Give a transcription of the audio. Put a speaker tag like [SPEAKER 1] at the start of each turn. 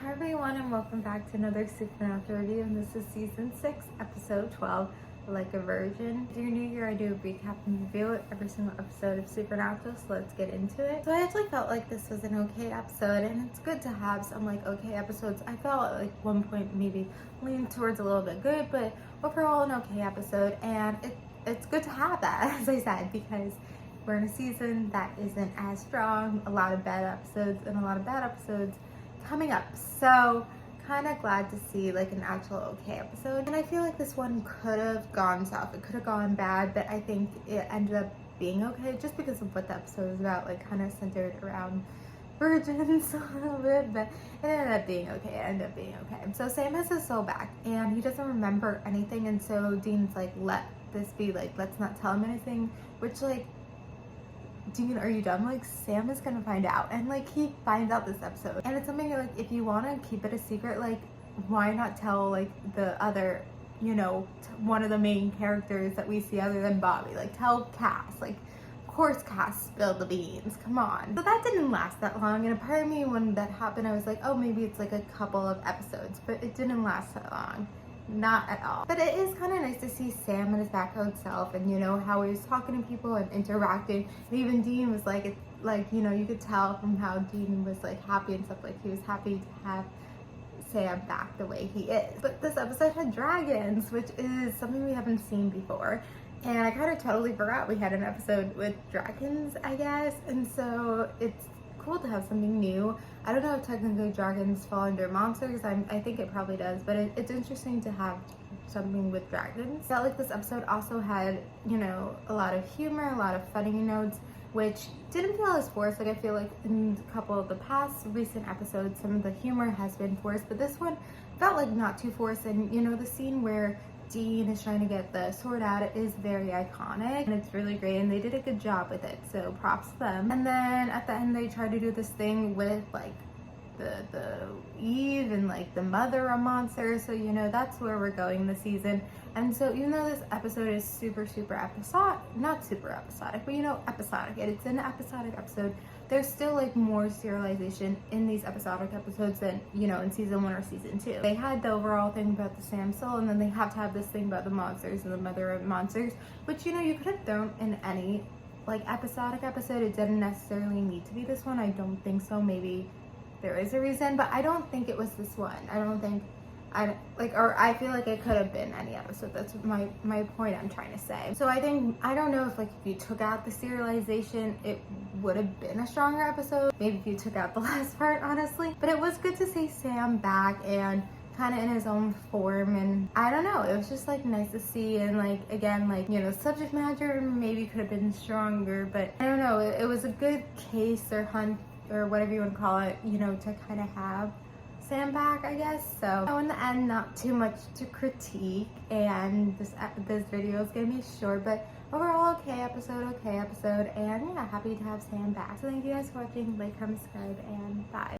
[SPEAKER 1] Hi everyone and welcome back to another Supernatural review, and this is season 6 episode 12, Like a Virgin. If you're new here, I do a recap and review of every single episode of Supernatural, so let's get into it. So I actually felt like this was an okay episode, and it's good to have some like okay episodes. I felt like one point maybe leaned towards a little bit good, but overall an okay episode, and it's good to have that, as I said, because we're in a season that isn't as strong, a lot of bad episodes and a lot of bad episodes coming up. So kind of glad to see like an actual okay episode. And I feel like this one could have gone south. It could have gone bad, but I think it ended up being okay just because of what the episode was about, like kind of centered around virgins a little bit, but it ended up being okay. So Sam has his soul back and he doesn't remember anything, and so Dean's like, let this be, like, let's not tell him anything, which, like, Dean, are you dumb? Like, Sam is gonna find out, and like he finds out this episode, and it's something like, if you want to keep it a secret, like why not tell like the other, you know, one of the main characters that we see other than Bobby, like tell Cass. Like, of course Cass spilled the beans, come on. So that didn't last that long, and a part of me when that happened I was like, oh, maybe it's like a couple of episodes, but it didn't last that long. Not at all. But it is kind of nice to see Sam in his background self, and you know how he was talking to people and interacting, and even Dean was like, you know, you could tell from how Dean was like happy and stuff, like he was happy to have Sam back the way he is. But this episode had dragons, which is something we haven't seen before, and I kind of totally forgot we had an episode with dragons, I guess, and so it's cool to have something new. I don't know if technically dragons fall under monsters. I think it probably does, but it's interesting to have something with dragons. I felt like this episode also had, you know, a lot of humor, a lot of funny notes, which didn't feel as forced. Like, I feel like in a couple of the past recent episodes, some of the humor has been forced, but this one felt like not too forced. And you know, the scene where Dean is trying to get the sword out is very iconic, and it's really great, and they did a good job with it, so props to them. And then at the end they try to do this thing with like the Eve and like the mother of monsters, so you know that's where we're going this season. And so even though this episode is super episodic, not super episodic, but you know, episodic, and it's an episodic episode, there's still like more serialization in these episodic episodes than, you know, in season 1 or season 2. They had the overall thing about the Sam soul, and then they have to have this thing about the monsters and the mother of monsters, which, you know, you could have thrown in any like episodic episode. It didn't necessarily need to be this one. I don't think so. Maybe there is a reason, but I don't think it was this one. I feel like it could have been any episode. That's my point I'm trying to say. So I don't know if like if you took out the serialization, it would have been a stronger episode. Maybe if you took out the last part, honestly. But it was good to see Sam back and kind of in his own form, and I don't know, it was just like nice to see. And like, again, like, you know, subject matter maybe could have been stronger, but I don't know, it was a good case or hunt or whatever you want to call it, you know, to kind of have Sam back, I guess. So in the end, not too much to critique, and this video is gonna be short, but overall okay episode, and yeah, happy to have Sam back. So thank you guys for watching. Like, comment, subscribe, and bye.